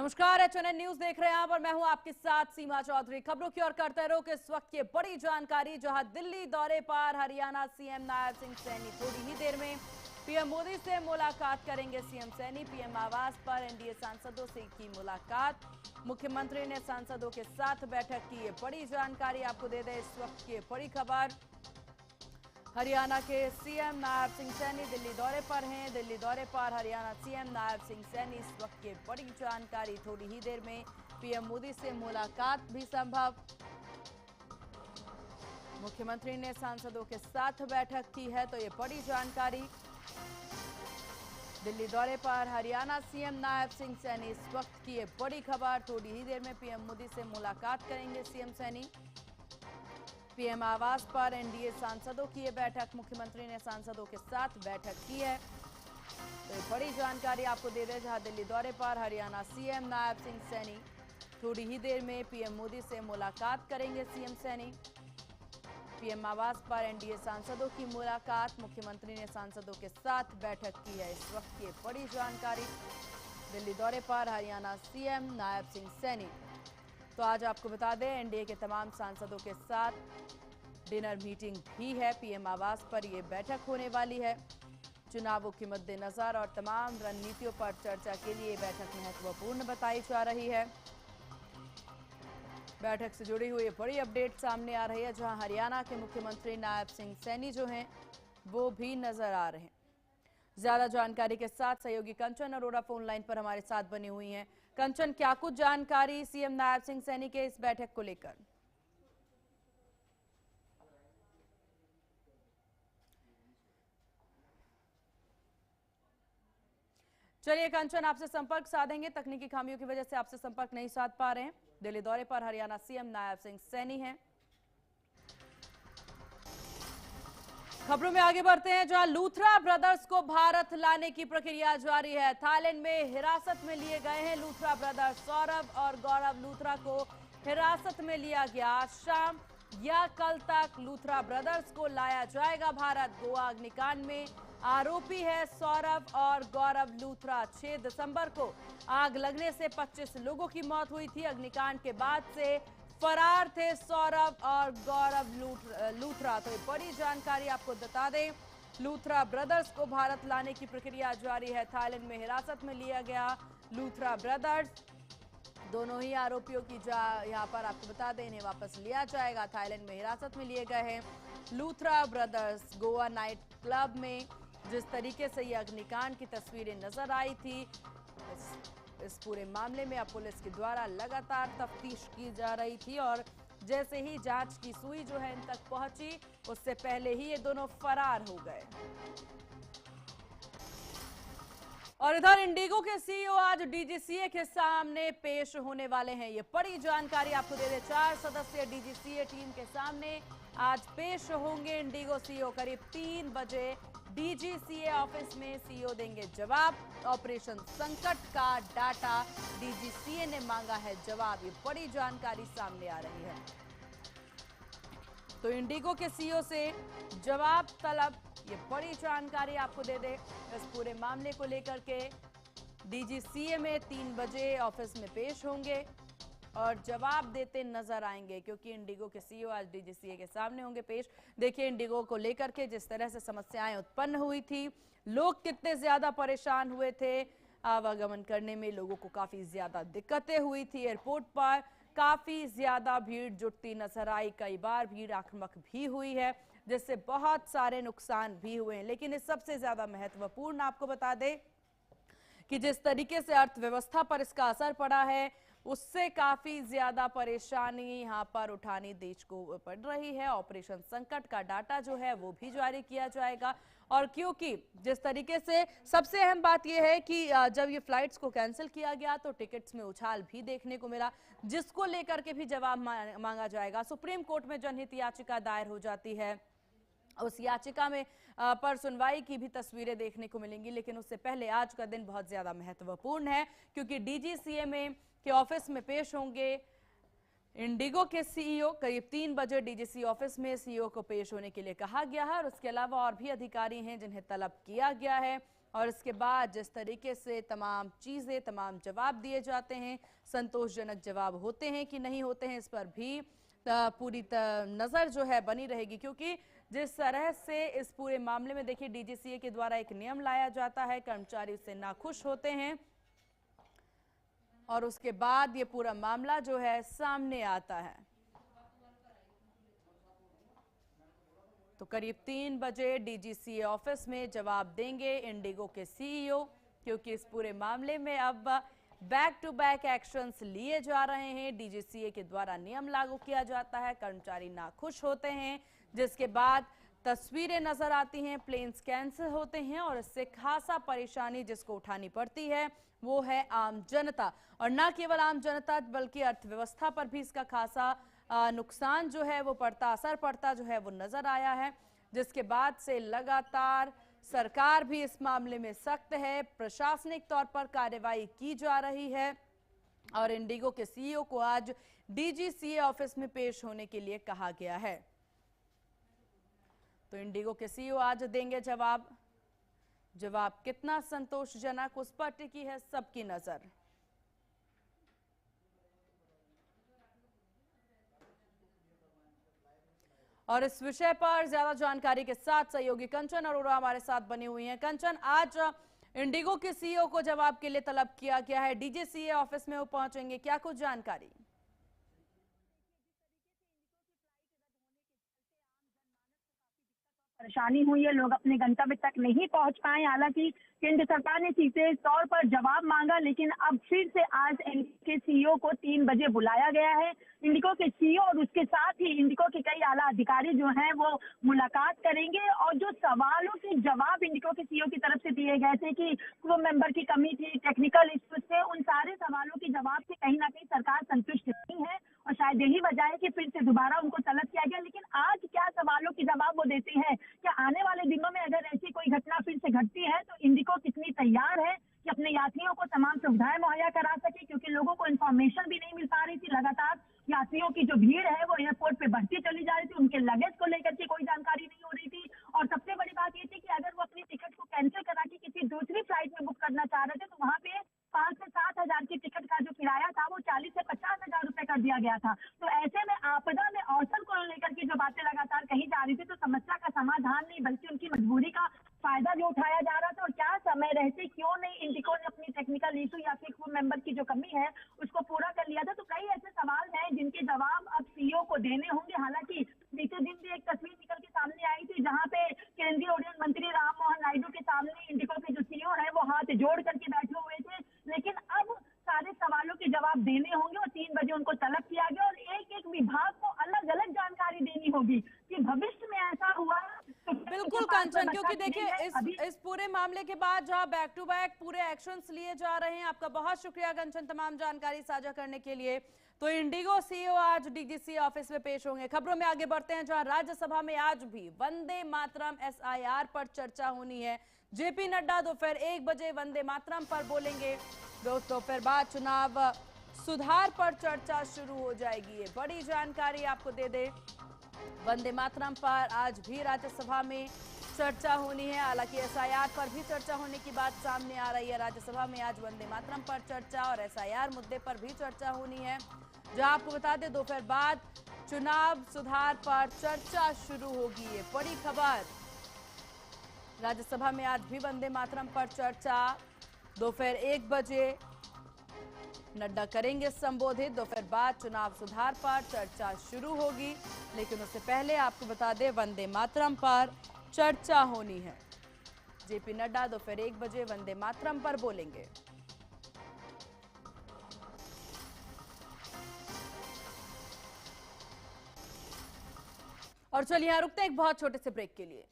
नमस्कार, HNN news देख रहे हैं आप और मैं हूं आपके साथ सीमा चौधरी। खबरों की ओर करते रहो कि इस वक्त की बड़ी जानकारी, जहां दिल्ली दौरे पर हरियाणा सीएम नायब सिंह सैनी थोड़ी ही देर में पीएम मोदी से मुलाकात करेंगे। सीएम सैनी पीएम आवास पर एनडीए सांसदों से की मुलाकात। मुख्यमंत्री ने सांसदों के साथ बैठक की, ये बड़ी जानकारी आपको दे दें। इस वक्त की बड़ी खबर, हरियाणा के सीएम नायब सिंह सैनी दिल्ली दौरे पर हैं। दिल्ली दौरे पर हरियाणा सीएम नायब सिंह सैनी, इस वक्त की बड़ी जानकारी, थोड़ी ही देर में पीएम मोदी से मुलाकात भी संभव। मुख्यमंत्री ने सांसदों के साथ बैठक की है, तो ये बड़ी जानकारी। दिल्ली दौरे पर हरियाणा सीएम नायब सिंह सैनी, इस वक्त की ये बड़ी खबर। थोड़ी ही देर में पीएम मोदी से मुलाकात करेंगे सीएम सैनी। पीएम आवास पर एनडीए सांसदों की ये बैठक, मुख्यमंत्री ने सांसदों के साथ बैठक की है, तो ये बड़ी जानकारी आपको दे दें। जहां दिल्ली दौरे पर हरियाणा सीएम नायब सिंह सैनी, थोड़ी ही देर में पीएम मोदी से मुलाकात करेंगे सीएम सैनी। पीएम आवास पर एनडीए सांसदों की मुलाकात, मुख्यमंत्री ने सांसदों के साथ बैठक की है, इस वक्त की बड़ी जानकारी। दिल्ली दौरे पर हरियाणा सीएम नायब सिंह सैनी। तो आज आपको बता दें, एनडीए के तमाम सांसदों के साथ डिनर मीटिंग भी है। पीएम आवास पर यह बैठक होने वाली है। चुनावों के मद्देनजर और तमाम रणनीतियों पर चर्चा के लिए बैठक महत्वपूर्ण बताई जा रही है। बैठक से जुड़ी हुई बड़ी अपडेट सामने आ रही है, जहां हरियाणा के मुख्यमंत्री नायब सिंह सैनी जो हैं वो भी नजर आ रहे हैं। ज्यादा जानकारी के साथ सहयोगी कंचन अरोड़ा फोन लाइन पर हमारे साथ बनी हुई हैं। कंचन, क्या कुछ जानकारी सीएम नायब सिंह सैनी के इस बैठक को लेकर? चलिए कंचन, आपसे संपर्क साधेंगे। तकनीकी खामियों की वजह से आपसे संपर्क नहीं साध पा रहे हैं। दिल्ली दौरे पर हरियाणा सीएम नायब सिंह सैनी हैं। खबरों में आगे बढ़ते हैं, जहां लूथरा ब्रदर्स को भारत लाने की प्रक्रिया जारी है। थाईलैंड में हिरासत में लिए गए हैं लूथरा ब्रदर्स। सौरभ और गौरव लूथरा को हिरासत में लिया गया। आज शाम या कल तक लूथरा ब्रदर्स को लाया जाएगा भारत। गोवा अग्निकांड में आरोपी है सौरभ और गौरव लूथरा। 6 दिसंबर को आग लगने से 25 लोगों की मौत हुई थी। अग्निकांड के बाद से फरार थे सौरभ और गौरव लूथरा। तो ये बड़ी जानकारी आपको बता दें, लूथरा ब्रदर्स को भारत लाने की प्रक्रिया जारी है। थाईलैंड में हिरासत में लिया गया लूथरा ब्रदर्स। दोनों ही आरोपियों की यहाँ पर आपको बता दें, इन्हें वापस लिया जाएगा। थाईलैंड में हिरासत में लिए गए हैं Luthra brothers. Goa night club में जिस तरीके से ये अग्निकांड की तस्वीरें नजर आई थी, इस पूरे मामले में अब पुलिस के द्वारा लगातार तफ्तीश की जा रही थी और जैसे ही जांच की सुई जो है इन तक पहुंची, उससे पहले ही ये दोनों फरार हो गए। और इधर इंडिगो के सीईओ आज डीजीसीए के सामने पेश होने वाले हैं। ये बड़ी जानकारी आपको दे दें, 4 सदस्यीय डीजीसीए टीम के सामने आज पेश होंगे इंडिगो सीईओ। करीब 3 बजे डीजीसीए ऑफिस में सीईओ देंगे जवाब। ऑपरेशन संकट का डाटा डीजीसीए ने मांगा है जवाब, ये बड़ी जानकारी सामने आ रही है। तो इंडिगो के सीईओ से जवाब तलब, ये बड़ी जानकारी आपको दे दे। इस पूरे मामले को लेकर के डीजीसीए में 3 बजे ऑफिस में पेश होंगे और जवाब देते नजर आएंगे, क्योंकि इंडिगो के सीईओ आज डीजीसीए के सामने होंगे पेश। देखिए इंडिगो को लेकर के जिस तरह से समस्याएं उत्पन्न हुई थी, लोग कितने ज्यादा परेशान हुए थे, आवागमन करने में लोगों को काफी ज्यादा दिक्कतें हुई थी। एयरपोर्ट पर काफी ज्यादा भीड़ जुटती नजर आई, कई बार भीड़ आक्रामक भी हुई है, जिससे बहुत सारे नुकसान भी हुए हैं। लेकिन इस सबसे ज्यादा महत्वपूर्ण आपको बता दें कि जिस तरीके से अर्थव्यवस्था पर इसका असर पड़ा है, उससे काफी ज्यादा परेशानी यहां पर उठानी देश को पड़ रही है। ऑपरेशन संकट का डाटा जो है वो भी जारी किया जाएगा। और क्योंकि जिस तरीके से सबसे अहम बात यह है कि जब ये फ्लाइट्स को कैंसिल किया गया तो टिकट्स में उछाल भी देखने को मिला, जिसको लेकर के भी जवाब मांगा जाएगा। सुप्रीम कोर्ट में जनहित याचिका दायर हो जाती है, उस याचिका में पर सुनवाई की भी तस्वीरें देखने को मिलेंगी। लेकिन उससे पहले आज का दिन बहुत ज्यादा महत्वपूर्ण है, क्योंकि डीजीसीए में के ऑफिस में पेश होंगे इंडिगो के सीईओ। करीब 3 बजे डीजीसी ऑफिस में सीईओ को पेश होने के लिए कहा गया है और उसके अलावा और भी अधिकारी हैं जिन्हें तलब किया गया है। और इसके बाद जिस तरीके से तमाम चीज़ें, तमाम जवाब दिए जाते हैं, संतोषजनक जवाब होते हैं कि नहीं होते हैं, इस पर भी पूरी नज़र जो है बनी रहेगी। क्योंकि जिस तरह से इस पूरे मामले में देखिए डीजीसीए के द्वारा एक नियम लाया जाता है, कर्मचारी उससे नाखुश होते हैं और उसके बाद ये पूरा मामला जो है सामने आता है। तो करीब 3 बजे डीजीसीए ऑफिस में जवाब देंगे इंडिगो के सीईओ, क्योंकि इस पूरे मामले में अब बैक टू बैक एक्शंस लिए जा रहे हैं। डीजीसीए के द्वारा नियम लागू किया जाता है, कर्मचारी नाखुश होते हैं, जिसके बाद तस्वीरें नजर आती हैं, प्लेन्स कैंसिल होते हैं और इससे खासा परेशानी जिसको उठानी पड़ती है वो है आम जनता। और न केवल आम जनता बल्कि अर्थव्यवस्था पर भी इसका खासा नुकसान जो है वो पड़ता, असर पड़ता जो है वो नजर आया है, जिसके बाद से लगातार सरकार भी इस मामले में सख्त है, प्रशासनिक तौर पर कार्रवाई की जा रही है और इंडिगो के सीईओ को आज डीजीसीए ऑफिस में पेश होने के लिए कहा गया है। तो इंडिगो के सीईओ आज देंगे जवाब। जवाब कितना संतोषजनक, उस पर टिकी है सबकी नजर। और इस विषय पर ज्यादा जानकारी के साथ सहयोगी कंचन अरोड़ा हमारे साथ बनी हुई हैं। कंचन, आज इंडिगो के सीईओ को जवाब के लिए तलब किया गया है, डीजीसीए ऑफिस में वो पहुंचेंगे, क्या कुछ जानकारी? परेशानी हुई है, लोग अपने गंतव्य तक नहीं पहुंच पाए। हालांकि केंद्र सरकार ने सीधे तौर पर जवाब मांगा, लेकिन अब फिर से आज इंडिगो के सीईओ को 3 बजे बुलाया गया है। इंडिगो के सीईओ और उसके साथ ही इंडिगो के कई आला अधिकारी जो हैं वो मुलाकात करेंगे और जो सवालों के जवाब इंडिगो के सीईओ की तरफ से दिए गए थे कि क्रू मेंबर की कमी थी, टेक्निकल इश्यूज थे, उन सारे सवालों के जवाब से कहीं ना कहीं सरकार संतुष्ट नहीं है और शायद यही वजह है कि फिर से दोबारा उनको तलब किया गया। लेकिन आज क्या सवालों के जवाब वो देते हैं, क्या आने वाले दिनों में अगर ऐसी कोई घटना फिर से घटती है तो इंडिगो कितनी तैयार है कि अपने यात्रियों को तमाम सुविधाएं मुहैया करा सके, क्योंकि लोगों को इन्फॉर्मेशन भी नहीं मिल पा रही थी। लगातार यात्रियों की जो भीड़ है वो एयरपोर्ट पे बढ़ती चली जा रही थी, उनके लगेज को लेकर के कोई जानकारी नहीं हो रही थी। और सबसे बड़ी बात ये थी कि अगर वो अपनी टिकट को कैंसिल करा के किसी दूसरी फ्लाइट में बुक करना चाह रहे थे तो वहाँ पे 5 से 7 हजार की टिकट का जो किराया था वो 40 से 50 हजार रुपए कर दिया गया था। तो ऐसे में आपदा में अवसर को लेकर के जो बातें लगातार कही जा रही थी, तो समस्या का समाधान नहीं बल्कि उनकी मजबूरी का फायदा जो उठाया जा रहा था। और क्या समय रहते क्यों नहीं इंडिगो ने अपनी टेक्निकल इशू या फिर क्रू मेंबर की जो कमी है उसको पूरा कर लिया था। तो कई ऐसे सवाल हैं जिनके जवाब अब सीईओ को देने होंगे। हालांकि बीते दिन भी एक तस्वीर निकल के सामने आई थी जहां पे केंद्रीय उड्डयन मंत्री राममोहन नायडू के सामने इंडिगो के जो सीईओ है वो हाथ जोड़ करके बैठे हुए थे। लेकिन अब सारे सवालों के जवाब देने होंगे और 3 बजे उनको तलब किया गया और एक एक विभाग को अलग अलग जानकारी देनी होगी कि भविष्य में ऐसा हुआ तो बिल्कुल कंचन, क्योंकि देखिए इस पूरे मामले के बाद जहां बैक टू बैक पूरे एक्शंस लिए जा रहे हैं। आपका बहुत शुक्रिया कंचन तमाम जानकारी साझा करने के लिए। तो इंडिगो सीईओ आज डीजीसीए ऑफिस में पेश होंगे। खबरों में आगे बढ़ते हैं, जहां राज्यसभा में आज भी वंदे मातरम एसआईआर पर चर्चा होनी है। जेपी नड्डा दोपहर 1 बजे वंदे मातरम पर बोलेंगे। दोपहर बाद चुनाव सुधार पर चर्चा शुरू हो जाएगी। ये बड़ी जानकारी आपको दे दे, वंदे मातरम पर आज भी राज्यसभा में चर्चा होनी है। हालांकि एसआईआर पर भी चर्चा होने की बात सामने आ रही है। राज्यसभा में आज वंदे मातरम पर चर्चा और एसआईआर मुद्दे पर भी चर्चा होनी है। जहां आपको बता दें दोपहर बाद चुनाव सुधार पर चर्चा शुरू होगी। ये बड़ी खबर, राज्यसभा में आज भी वंदे मातरम पर चर्चा। दोपहर 1 बजे नड्डा करेंगे संबोधित। दोपहर बाद चुनाव सुधार पर चर्चा शुरू होगी, लेकिन उससे पहले आपको बता दें वंदे मातरम पर चर्चा होनी है। जेपी नड्डा दोपहर 1 बजे वंदे मातरम पर बोलेंगे। और चलिए यहां रुकते हैं एक बहुत छोटे से ब्रेक के लिए।